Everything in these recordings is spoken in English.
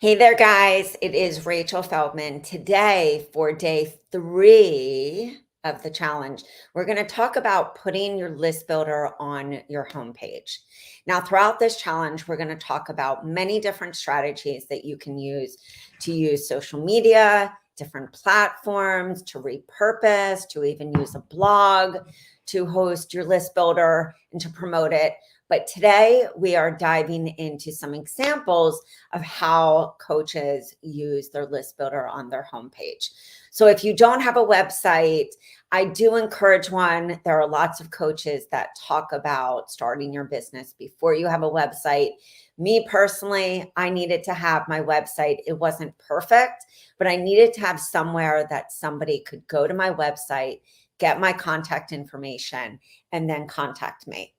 Hey there, guys. It is Rachel Feldman. Today, for day 3 of the challenge, we're going to talk about putting your list builder on your homepage. Now, throughout this challenge, we're going to talk about many different strategies that you can use to use social media, different platforms, to repurpose, to even use a blog to host your list builder and to promote it. But today, we are diving into some examples of how coaches use their list builder on their homepage. So if you don't have a website, I do encourage one. There are lots of coaches that talk about starting your business before you have a website. Me personally, I needed to have my website. It wasn't perfect, but I needed to have somewhere that somebody could go to my website, get my contact information, and then contact me.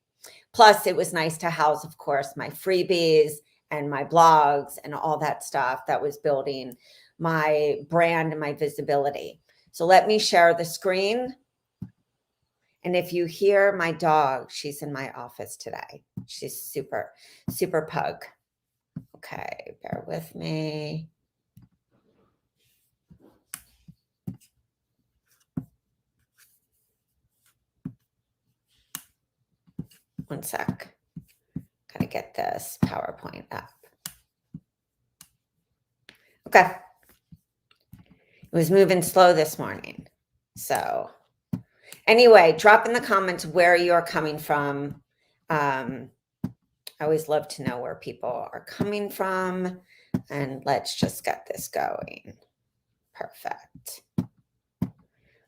Plus, it was nice to house, of course, my freebies and my blogs and all that stuff that was building my brand and my visibility. So let me share the screen. And if you hear my dog, she's in my office today. She's super, super pug. Okay, bear with me. One sec. Gotta get this PowerPoint up. Okay. It was moving slow this morning. So anyway, drop in the comments where you're coming from. I always love to know where people are coming from. And let's just get this going. Perfect.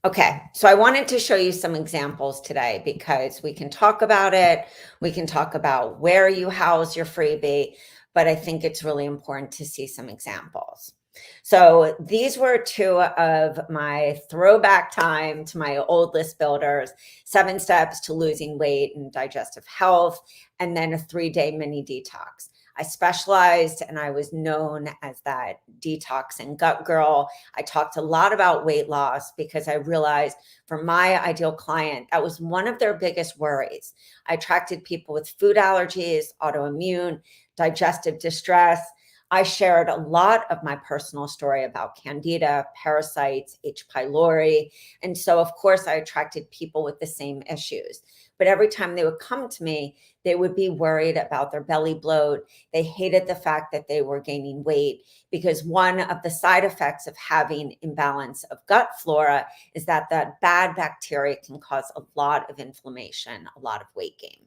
Okay, so I wanted to show you some examples today because we can talk about it. We can talk about where you house your freebie, but I think it's really important to see some examples. So these were 2 of my throwback time to my old list builders, 7 steps to losing weight and digestive health, and then a 3-day mini detox. I specialized and I was known as that detox and gut girl. I talked a lot about weight loss because I realized for my ideal client, that was one of their biggest worries. I attracted people with food allergies, autoimmune, digestive distress. I shared a lot of my personal story about candida, parasites, H. pylori. And so, of course, I attracted people with the same issues. But every time they would come to me, they would be worried about their belly bloat. They hated the fact that they were gaining weight because one of the side effects of having imbalance of gut flora is that bad bacteria can cause a lot of inflammation, a lot of weight gain.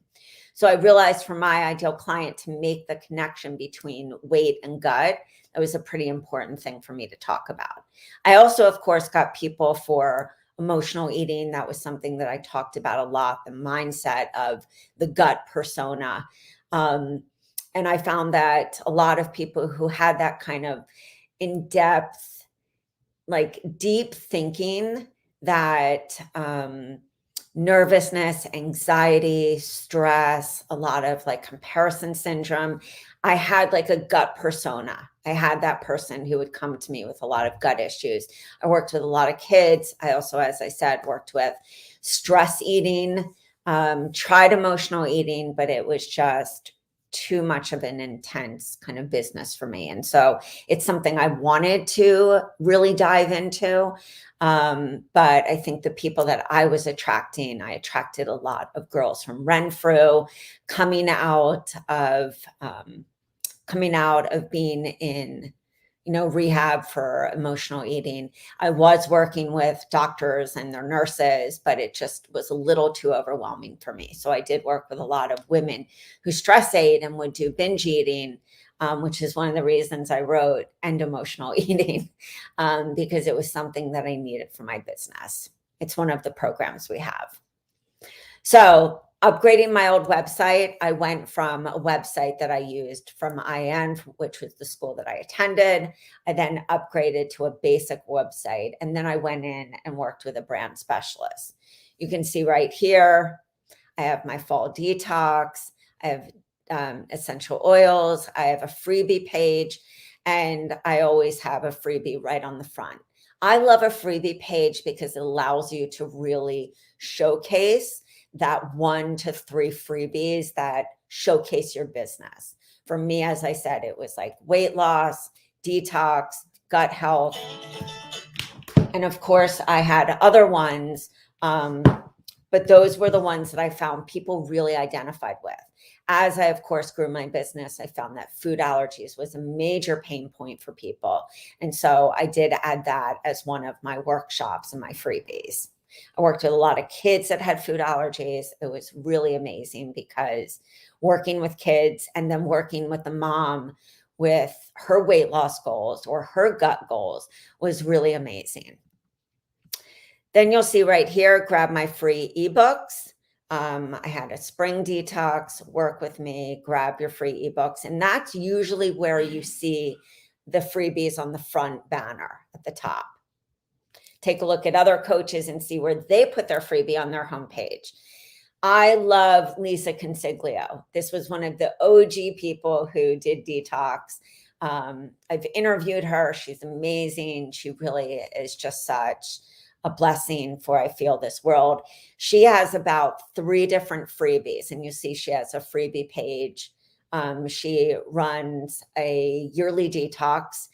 So I realized for my ideal client to make the connection between weight and gut, that was a pretty important thing for me to talk about. I also, of course, got people for emotional eating. That was something that I talked about a lot, the mindset of the gut persona. And I found that a lot of people who had that kind of in-depth, like deep thinking, that nervousness, anxiety, stress, a lot of like comparison syndrome. I had like a gut persona. I had that person who would come to me with a lot of gut issues. I worked with a lot of kids. I also, as I said, worked with stress eating, tried emotional eating, but it was just too much of an intense kind of business for me. And so it's something I wanted to really dive into. But I think the people that I was attracting, I attracted a lot of girls from Renfrew coming out of being in, rehab for emotional eating. I was working with doctors and their nurses, but it just was a little too overwhelming for me. So I did work with a lot of women who stress ate and would do binge eating, which is one of the reasons I wrote End Emotional Eating, because it was something that I needed for my business. It's one of the programs we have. So upgrading my old website, I went from a website that I used from IN, which was the school that I attended. I then upgraded to a basic website, and then I went in and worked with a brand specialist. You can see right here, I have my fall detox. I have essential oils. I have a freebie page, and I always have a freebie right on the front. I love a freebie page because it allows you to really showcase that 1 to 3 freebies that showcase your business. For me, as I said, it was like weight loss, detox, gut health. And of course, I had other ones, but those were the ones that I found people really identified with. As I, of course, grew my business, I found that food allergies was a major pain point for people. And so I did add that as one of my workshops and my freebies. I worked with a lot of kids that had food allergies. It was really amazing because working with kids and then working with the mom with her weight loss goals or her gut goals was really amazing. Then you'll see right here, grab my free ebooks. I had a spring detox, work with me, grab your free ebooks. And that's usually where you see the freebies on the front banner at the top. Take a look at other coaches and see where they put their freebie on their homepage. I love Lisa Consiglio. This was one of the OG people who did detox. I've interviewed her. She's amazing. She really is just such a blessing for, I feel, this world. She has about 3 different freebies, and you see she has a freebie page. She runs a yearly detox,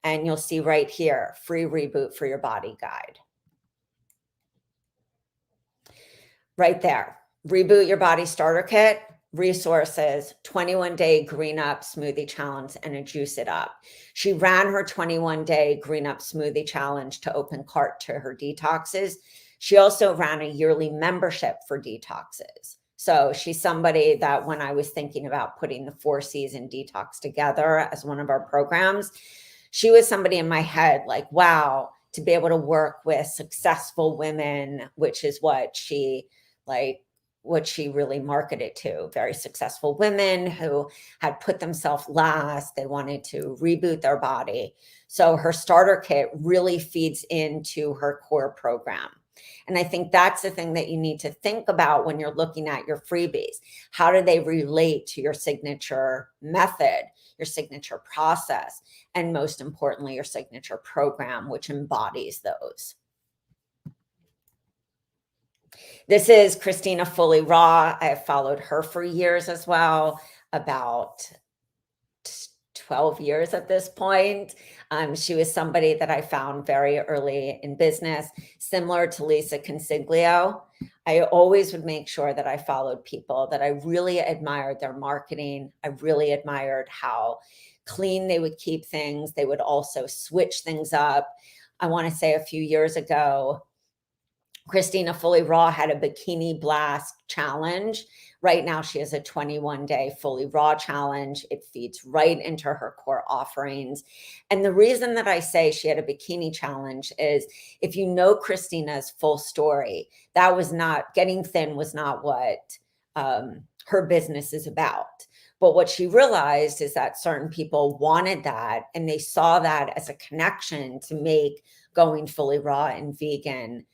and you'll see right here, free reboot for your body guide. Right there, reboot your body starter kit, resources, 21-day green up smoothie challenge, and a juice it up. She ran her 21-day green up smoothie challenge to open cart to her detoxes. She also ran a yearly membership for detoxes. So she's somebody that when I was thinking about putting the 4-season detox together as one of our programs, she was somebody in my head like, wow, to be able to work with successful women, which is what she really marketed to, very successful women who had put themselves last. They wanted to reboot their body. So her starter kit really feeds into her core program. And I think that's the thing that you need to think about when you're looking at your freebies. How do they relate to your signature method, your signature process, and most importantly, your signature program, which embodies those? This is Christina Fully Raw. I have followed her for years as well, about 12 years at this point. She was somebody that I found very early in business, similar to Lisa Consiglio. I always would make sure that I followed people that I really admired their marketing. I really admired how clean they would keep things. They would also switch things up. I want to say a few years ago, Christina Fully Raw had a Bikini Blast challenge. Right now, she has a 21-day Fully Raw challenge. It feeds right into her core offerings. And the reason that I say she had a bikini challenge is if you know Christina's full story, that was not, getting thin was not what her business is about. But what she realized is that certain people wanted that, and they saw that as a connection to make going fully raw and vegan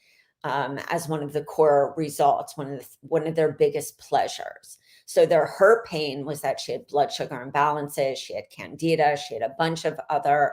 as one of the core results, one of their biggest pleasures. So her pain was that she had blood sugar imbalances, she had candida, she had a bunch of other,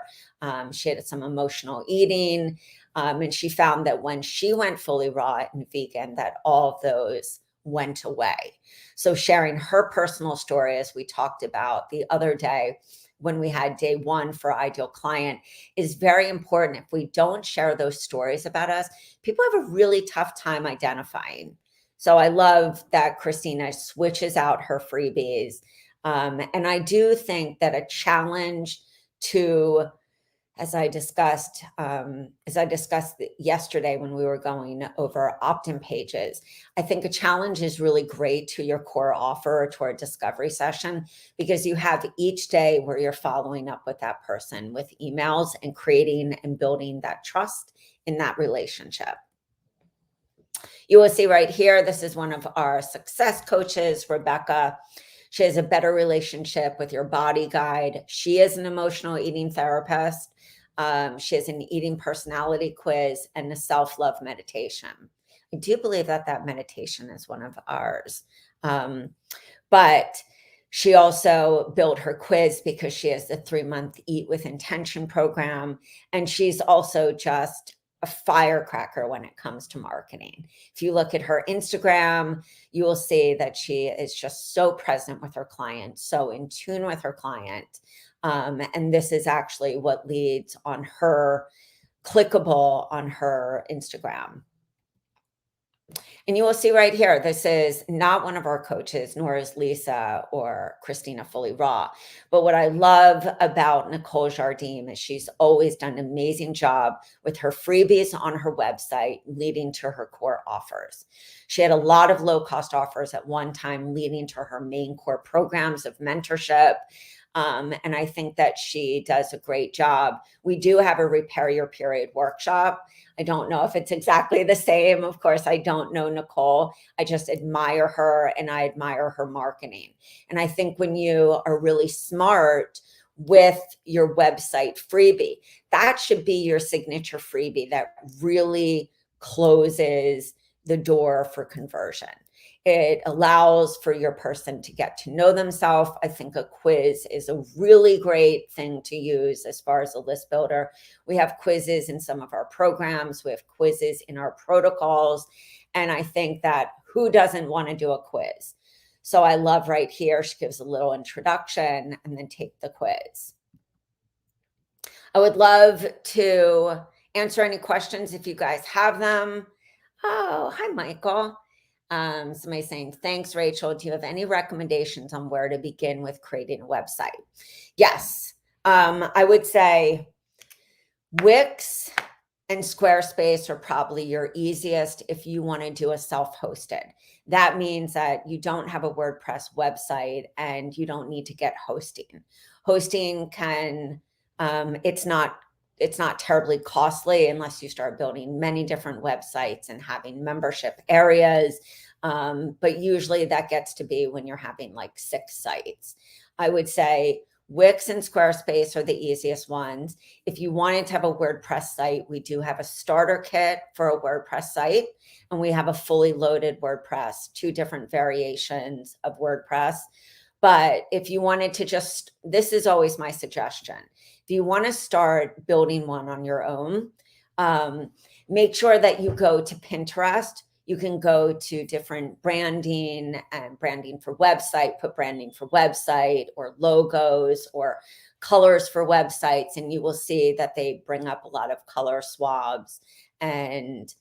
she had some emotional eating, and she found that when she went fully raw and vegan, that all of those went away. So sharing her personal story, as we talked about the other day, when we had day 1 for Ideal Client, is very important. If we don't share those stories about us, people have a really tough time identifying. So I love that Christina switches out her freebies. And I do think that a challenge to, as I discussed yesterday when we were going over opt-in pages, I think a challenge is really great to your core offer or to our discovery session, because you have each day where you're following up with that person with emails and creating and building that trust in that relationship. You will see right here, this is one of our success coaches, Rebecca. She has a better relationship with your body guide. She is an emotional eating therapist. She has an eating personality quiz and a self-love meditation. I do believe that meditation is one of ours. But she also built her quiz because she has the 3-month Eat with Intention program. And she's also just a firecracker when it comes to marketing. If you look at her Instagram, you will see that she is just so present with her client, so in tune with her client. And this is actually what leads on her clickable on her Instagram. And you will see right here, this is not one of our coaches, nor is Lisa or Christina Fully Raw. But what I love about Nicole Jardim is she's always done an amazing job with her freebies on her website, leading to her core offers. She had a lot of low-cost offers at one time, leading to her main core programs of mentorship. And I think that she does a great job. We do have a Repair Your Period workshop. I don't know if it's exactly the same. Of course, I don't know Nicole. I just admire her and I admire her marketing. And I think when you are really smart with your website freebie, that should be your signature freebie that really closes the door for conversion. It allows for your person to get to know themselves. I think a quiz is a really great thing to use as far as a list builder. We have quizzes in some of our programs. We have quizzes in our protocols. And I think that who doesn't want to do a quiz? So I love right here, she gives a little introduction and then take the quiz. I would love to answer any questions if you guys have them. Oh, hi, Michael. Somebody saying, thanks, Rachel. Do you have any recommendations on where to begin with creating a website? Yes. I would say Wix and Squarespace are probably your easiest if you want to do a self-hosted. That means that you don't have a WordPress website and you don't need to get hosting. Hosting can, it's not terribly costly unless you start building many different websites and having membership areas. But usually that gets to be when you're having like 6 sites. I would say Wix and Squarespace are the easiest ones. If you wanted to have a WordPress site, we do have a starter kit for a WordPress site, and we have a fully loaded WordPress, 2 different variations of WordPress. But if you wanted to just, this is always my suggestion. If you want to start building one on your own, make sure that you go to Pinterest. You can go to different branding and branding for website, put branding for website or logos or colors for websites. And you will see that they bring up a lot of color swabs and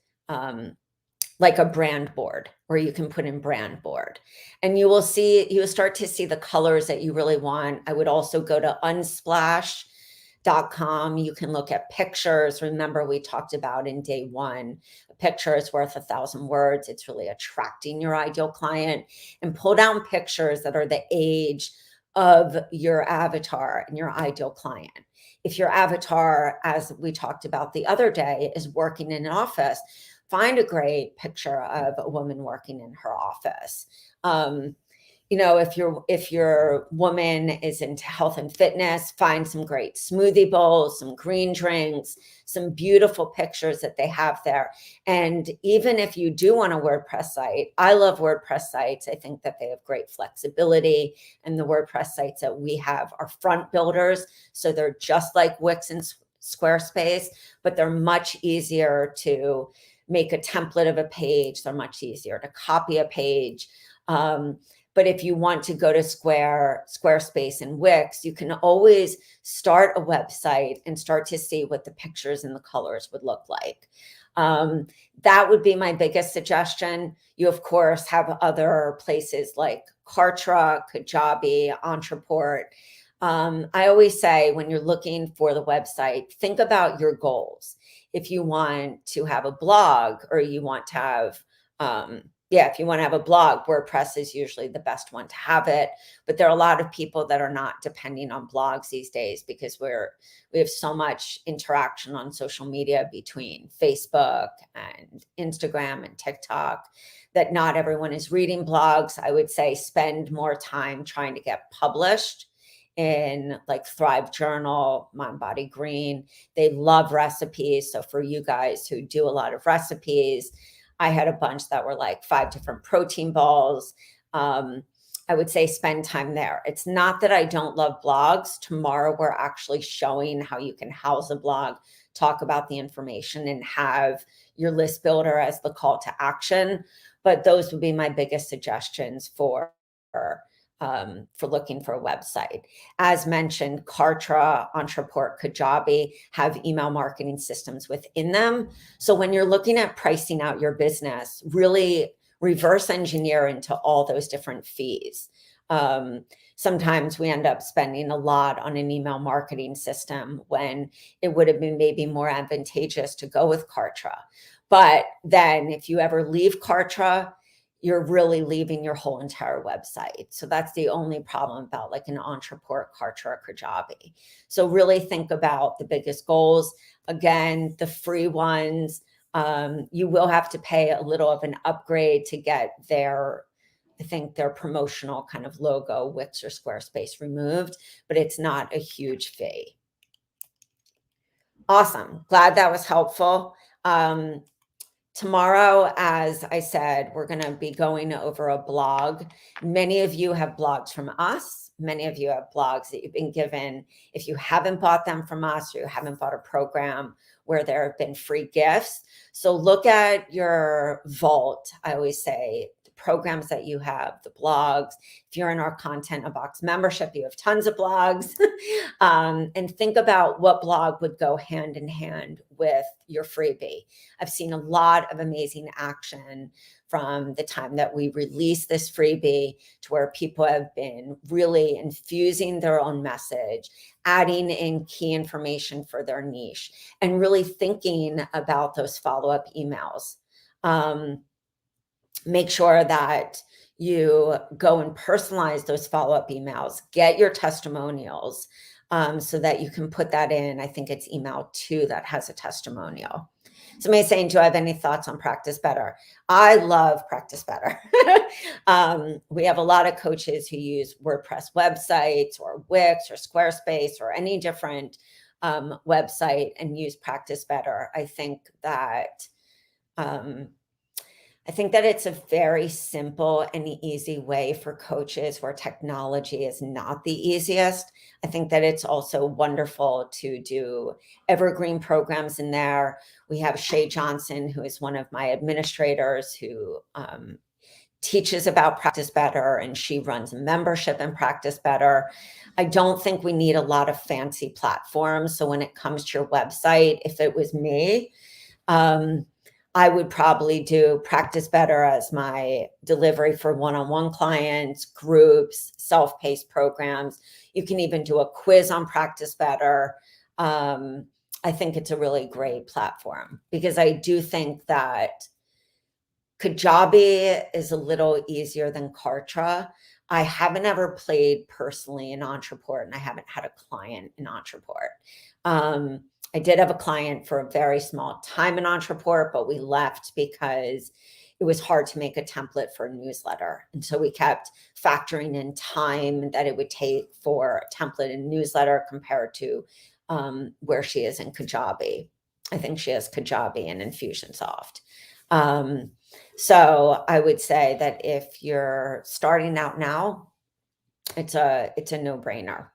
like a brand board where you can put in brand board. And you will start to see the colors that you really want. I would also go to Unsplash.com. You can look at pictures. Remember, we talked about in day 1, a picture is worth 1,000 words. It's really attracting your ideal client, and pull down pictures that are the age of your avatar and your ideal client. If your avatar, as we talked about the other day, is working in an office, find a great picture of a woman working in her office. If your woman is into health and fitness, find some great smoothie bowls, some green drinks, some beautiful pictures that they have there. And even if you do want a WordPress site, I love WordPress sites. I think that they have great flexibility, and the WordPress sites that we have are front builders. So they're just like Wix and Squarespace, but they're much easier to make a template of a page. They're much easier to copy a page. But if you want to go to Squarespace and Wix, you can always start a website and start to see what the pictures and the colors would look like. That would be my biggest suggestion. You, of course, have other places like Kartra, Kajabi, Entreport. I always say when you're looking for the website, think about your goals. If you want to have a blog, or you want to have, if you want to have a blog, WordPress is usually the best one to have it. But there are a lot of people that are not depending on blogs these days because we have so much interaction on social media between Facebook and Instagram and TikTok that not everyone is reading blogs. I would say spend more time trying to get published in like Thrive Journal, Mind Body Green. They love recipes. So for you guys who do a lot of recipes, I had a bunch that were like 5 different protein balls. I would say spend time there. It's not that I don't love blogs. Tomorrow, we're actually showing how you can house a blog, talk about the information, and have your list builder as the call to action. But those would be my biggest suggestions for for looking for a website. As mentioned, Kartra, Entreport, Kajabi have email marketing systems within them. So when you're looking at pricing out your business, really reverse engineer into all those different fees. Sometimes we end up spending a lot on an email marketing system when it would have been maybe more advantageous to go with Kartra. But then if you ever leave Kartra, you're really leaving your whole entire website. So that's the only problem about like an Entreport, Kartra, or Kajabi. So really think about the biggest goals. Again, the free ones, you will have to pay a little of an upgrade to get their, I think, their promotional kind of logo, Wix or Squarespace, removed, but it's not a huge fee. Awesome. Glad that was helpful. Tomorrow, as I said, we're going to be going over a blog. Many of you have blogs from us. Many of you have blogs that you've been given. If you haven't bought them from us or you haven't bought a program where there have been free gifts, so look at your vault. I always say the programs that you have, the blogs. If you're in our Content in a Box membership, you have tons of blogs. And think about what blog would go hand in hand with your freebie. I've seen a lot of amazing action from the time that we released this freebie to where people have been really infusing their own message, adding in key information for their niche, and really thinking about those follow-up emails. Make sure that you go and personalize those follow-up emails, get your testimonials, so that you can put that in. I think it's email 2 that has a testimonial. Somebody's saying, do I have any thoughts on Practice Better? I love Practice Better. We have a lot of coaches who use WordPress websites or Wix or Squarespace or any different website and use Practice Better. I think that it's a very simple and easy way for coaches where technology is not the easiest. I think that it's also wonderful to do evergreen programs in there. We have Shay Johnson, who is one of my administrators, who teaches about Practice Better, and she runs a membership in Practice Better. I don't think we need a lot of fancy platforms. So when it comes to your website, if it was me, I would probably do Practice Better as my delivery for one-on-one clients, groups, self-paced programs. You can even do a quiz on Practice Better. I think it's a really great platform because I do think that Kajabi is a little easier than Kartra. I haven't ever played personally in Entreport, and I haven't had a client in Entreport. I did have a client for a very small time in Entreport, but we left because it was hard to make a template for a newsletter. And so we kept factoring in time that it would take for a template and newsletter compared to where she is in Kajabi. I think she has Kajabi and Infusionsoft. So I would say that if you're starting out now, it's a no-brainer.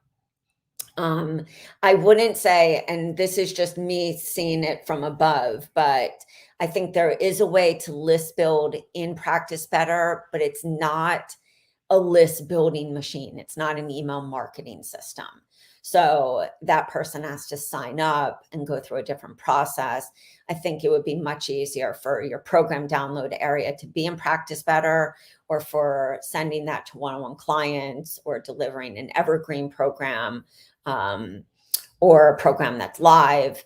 I wouldn't say, and this is just me seeing it from above, but I think there is a way to list build in Practice Better, but it's not a list building machine. It's not an email marketing system. So that person has to sign up and go through a different process. I think it would be much easier for your program download area to be in Practice Better, or for sending that to one-on-one clients, or delivering an evergreen program, or a program that's live.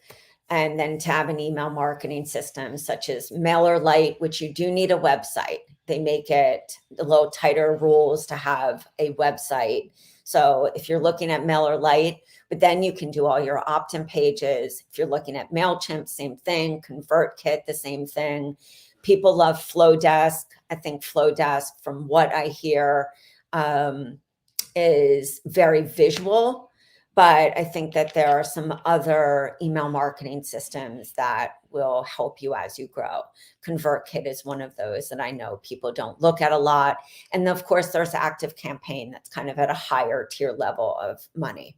And then to have an email marketing system such as MailerLite, which you do need a website. They make it a little tighter rules to have a website. So if you're looking at MailerLite, but then you can do all your opt-in pages. If you're looking at MailChimp, same thing. ConvertKit, the same thing. People love Flowdesk. I think Flowdesk, from what I hear, is very visual. But I think that there are some other email marketing systems that will help you as you grow. ConvertKit is one of those that I know people don't look at a lot. And of course, there's ActiveCampaign that's kind of at a higher tier level of money.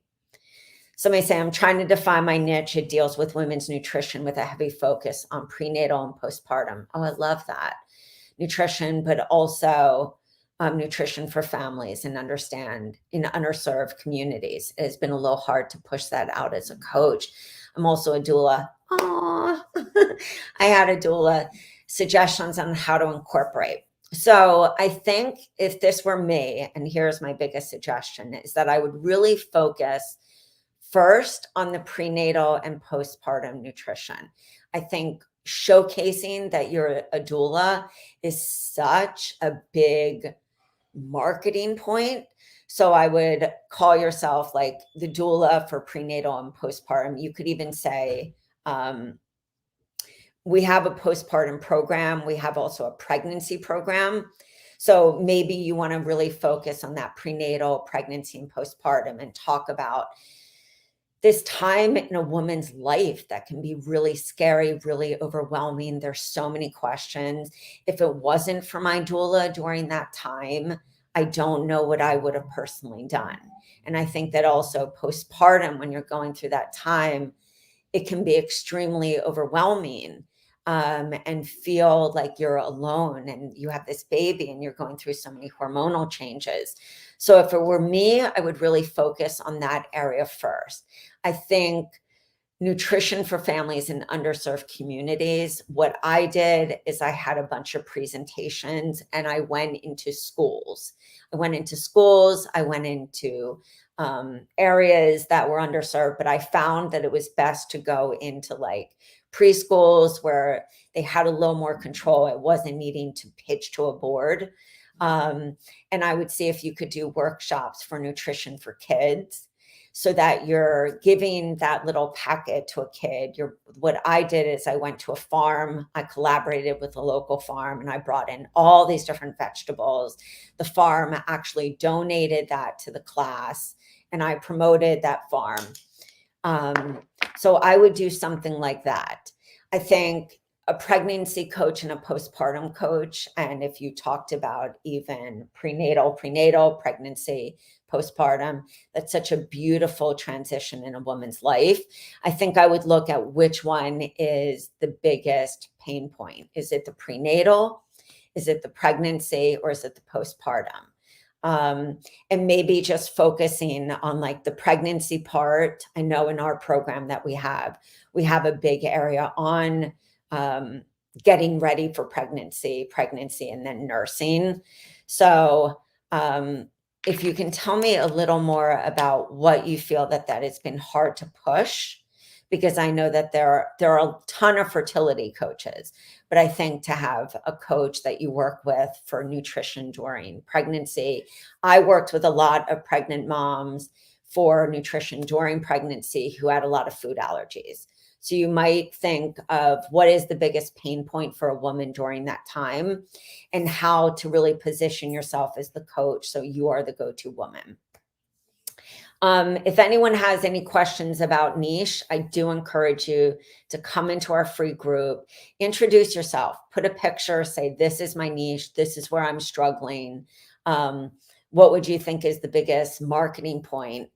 Somebody say, I'm trying to define my niche. It deals with women's nutrition with a heavy focus on prenatal and postpartum. Oh, I love that. Nutrition, but also nutrition for families and understand in underserved communities. It has been a little hard to push that out as a coach. I'm also a doula. Aww. I had a doula suggestions on how to incorporate. So I think if this were me, and here's my biggest suggestion, is that I would really focus first on the prenatal and postpartum nutrition. I think showcasing that you're a doula is such a big marketing point. So I would call yourself like the doula for prenatal and postpartum. You could even say, we have a postpartum program. We have also a pregnancy program. So maybe you want to really focus on that prenatal, pregnancy, and postpartum and talk about this time in a woman's life that can be really scary, really overwhelming. There's so many questions. If it wasn't for my doula during that time, I don't know what I would have personally done. And I think that also postpartum, when you're going through that time, it can be extremely overwhelming, and feel like you're alone and you have this baby and you're going through so many hormonal changes. So if it were me, I would really focus on that area first. I think nutrition for families in underserved communities, what I did is I had a bunch of presentations and I went into schools. I went into areas that were underserved, but I found that it was best to go into like preschools where they had a little more control. It wasn't needing to pitch to a board. And I would see if you could do workshops for nutrition for kids so that you're giving that little packet to a kid. What I did is I went to a farm, I collaborated with a local farm, and I brought in all these different vegetables. The farm actually donated that to the class, and I promoted that farm. So I would do something like that. I think a pregnancy coach and a postpartum coach, and if you talked about even prenatal, pregnancy, postpartum, that's such a beautiful transition in a woman's life. I think I would look at which one is the biggest pain point. Is it the prenatal? Is it the pregnancy? Or is it the postpartum? And maybe just focusing on like the pregnancy part. I know in our program that we have a big area on getting ready for pregnancy, and then nursing. So if you can tell me a little more about what you feel that has been hard to push, because I know that there are a ton of fertility coaches, but I think to have a coach that you work with for nutrition during pregnancy. I worked with a lot of pregnant moms for nutrition during pregnancy who had a lot of food allergies. So you might think of what is the biggest pain point for a woman during that time and how to really position yourself as the coach so you are the go-to woman. If anyone has any questions about niche, I do encourage you to come into our free group, introduce yourself, put a picture, say, this is my niche, this is where I'm struggling. What would you think is the biggest marketing point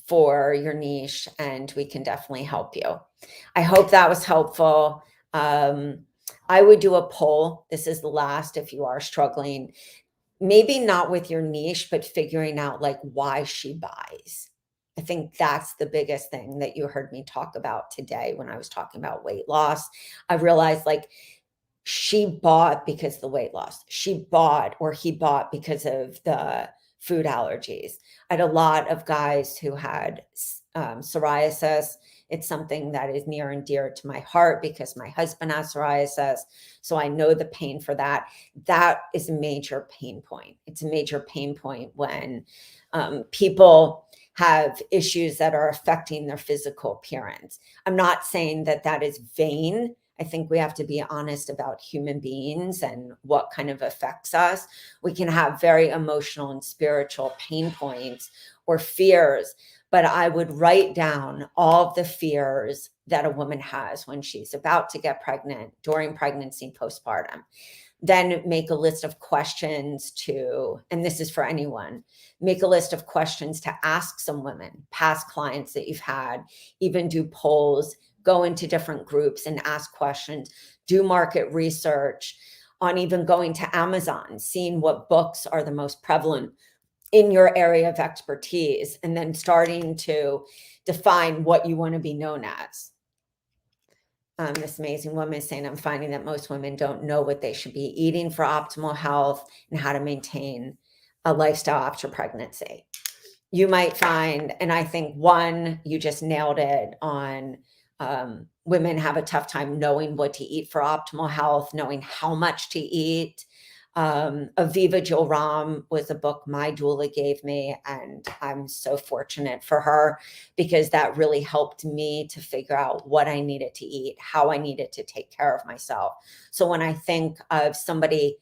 for your niche? And we can definitely help you. I hope that was helpful. I would do a poll. This is the last, if you are struggling, maybe not with your niche, but figuring out like why she buys. I think that's the biggest thing that you heard me talk about today when I was talking about weight loss. I realized like she bought because of the weight loss. She bought or he bought because of the food allergies. I had a lot of guys who had psoriasis. It's something that is near and dear to my heart because my husband has psoriasis. So I know the pain for that. That is a major pain point. It's a major pain point when people have issues that are affecting their physical appearance. I'm not saying that is vain. I think we have to be honest about human beings and what kind of affects us. We can have very emotional and spiritual pain points or fears, but I would write down all of the fears that a woman has when she's about to get pregnant, during pregnancy, postpartum. Then make a list of questions and this is for anyone, make a list of questions to ask some women, past clients that you've had, even do polls, go into different groups and ask questions, do market research on even going to Amazon, seeing what books are the most prevalent in your area of expertise, and then starting to define what you want to be known as. This amazing woman is saying, I'm finding that most women don't know what they should be eating for optimal health and how to maintain a lifestyle after pregnancy. You might find, and I think one, you just nailed it on, women have a tough time knowing what to eat for optimal health, knowing how much to eat. Aviva Joram was a book my doula gave me, and I'm so fortunate for her because that really helped me to figure out what I needed to eat, how I needed to take care of myself. So when I think of somebody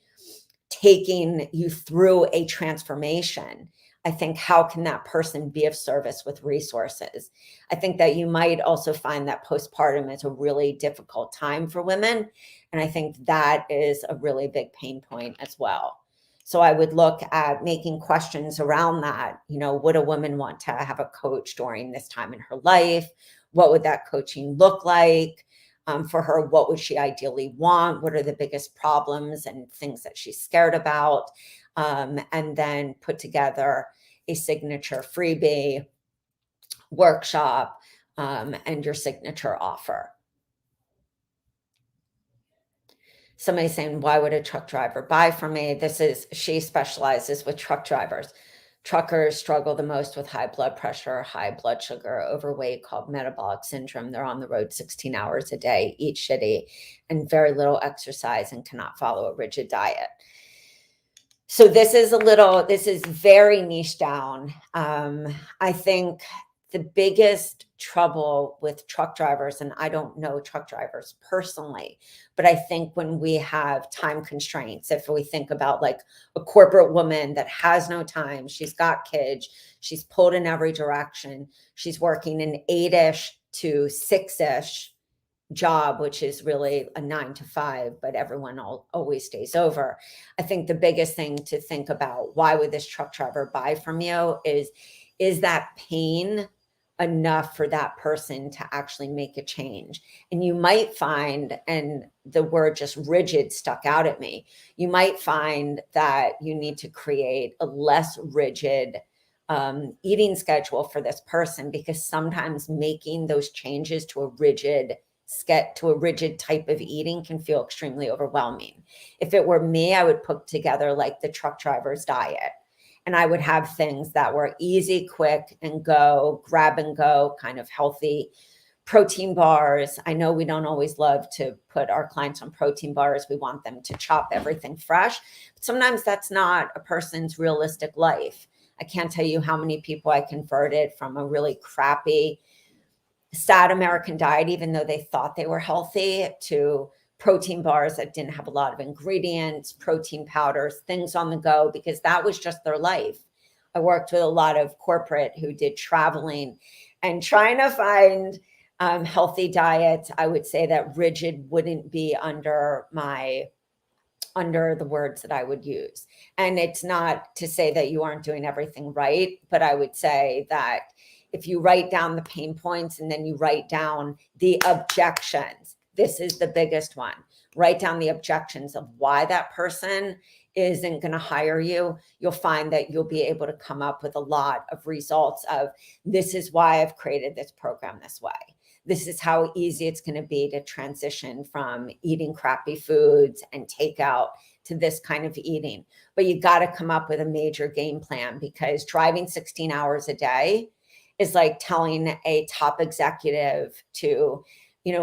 taking you through a transformation, I think, how can that person be of service with resources? I think that you might also find that postpartum is a really difficult time for women. And I think that is a really big pain point as well. So I would look at making questions around that. You know, would a woman want to have a coach during this time in her life? What would that coaching look like? For her, what would she ideally want? What are the biggest problems and things that she's scared about? And then put together a signature freebie, workshop, and your signature offer. Somebody's saying, why would a truck driver buy from me? She specializes with truck drivers. Truckers struggle the most with high blood pressure, high blood sugar, overweight, called metabolic syndrome. They're on the road 16 hours a day, eat shitty, and very little exercise, and cannot follow a rigid diet. So this is very niche down. I think the biggest trouble with truck drivers, and I don't know truck drivers personally, but I think when we have time constraints, if we think about like a corporate woman that has no time, she's got kids, she's pulled in every direction, she's working an 8-ish to 6-ish job, which is really a 9 to 5, but everyone always stays over. I think the biggest thing to think about, why would this truck driver buy from you, is that pain enough for that person to actually make a change? And you might find, and the word just rigid stuck out at me, you might find that you need to create a less rigid eating schedule for this person, because sometimes making those changes to a rigid type of eating can feel extremely overwhelming. If it were me, I would put together like the truck driver's diet, and I would have things that were easy, quick, and go, grab and go, kind of healthy protein bars. I know we don't always love to put our clients on protein bars. We want them to chop everything fresh. But sometimes that's not a person's realistic life. I can't tell you how many people I converted from a really crappy, sad American diet, even though they thought they were healthy, to protein bars that didn't have a lot of ingredients, protein powders, things on the go, because that was just their life. I worked with a lot of corporate who did traveling and trying to find healthy diets. I would say that rigid wouldn't be under the words that I would use. And it's not to say that you aren't doing everything right, but I would say that if you write down the pain points and then you write down the objections, this is the biggest one. Write down the objections of why that person isn't going to hire you. You'll find that you'll be able to come up with a lot of results of, this is why I've created this program this way. This is how easy it's going to be to transition from eating crappy foods and takeout to this kind of eating. But you got to come up with a major game plan, because driving 16 hours a day is like telling a top executive to,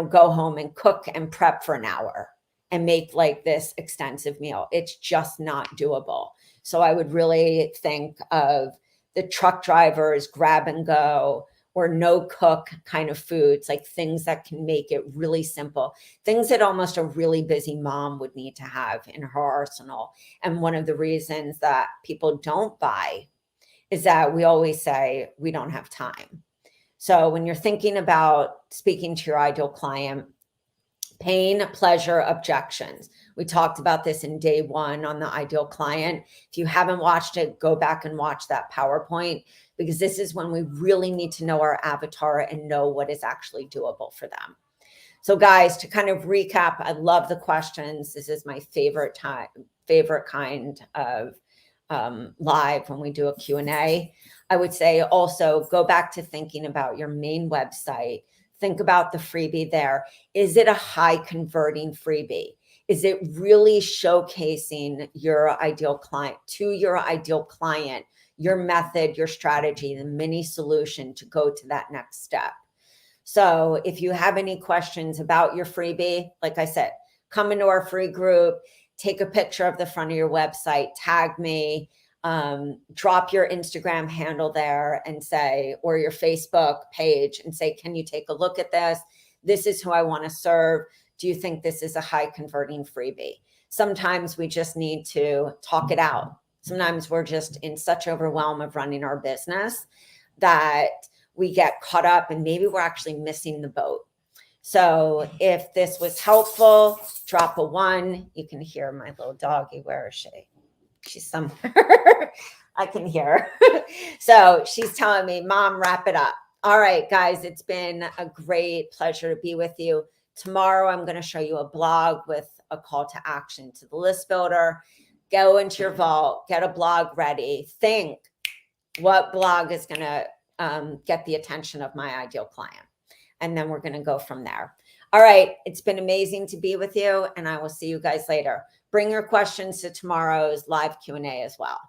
go home and cook and prep for an hour and make like this extensive meal. It's just not doable. So I would really think of the truck drivers, grab and go, or no cook kind of foods, like things that can make it really simple, things that almost a really busy mom would need to have in her arsenal. And one of the reasons that people don't buy is that we always say we don't have time. So when you're thinking about speaking to your ideal client, pain, pleasure, objections. We talked about this in day 1 on the ideal client. If you haven't watched it, go back and watch that PowerPoint, because this is when we really need to know our avatar and know what is actually doable for them. So guys, to kind of recap, I love the questions. This is my favorite kind of live when we do a Q&A. I would say also go back to thinking about your main website. Think about the freebie there. Is it a high converting freebie? Is it really showcasing your ideal client to your ideal client, your method, your strategy, the mini solution to go to that next step? So if you have any questions about your freebie, like I said, come into our free group, take a picture of the front of your website, tag me, drop your Instagram handle there and say, or your Facebook page and say, can you take a look at this? This is who I want to serve. Do you think this is a high converting freebie? Sometimes we just need to talk it out. Sometimes we're just in such overwhelm of running our business that we get caught up and maybe we're actually missing the boat. So if this was helpful, drop a 1. You can hear my little doggy. Where is she? She's somewhere. I can hear her. So she's telling me, Mom, wrap it up. All right, guys, it's been a great pleasure to be with you. Tomorrow, I'm going to show you a blog with a call to action to the list builder. Go into your vault, get a blog ready. Think what blog is going to get the attention of my ideal client. And then we're going to go from there. All right. It's been amazing to be with you, and I will see you guys later. Bring your questions to tomorrow's live Q&A as well.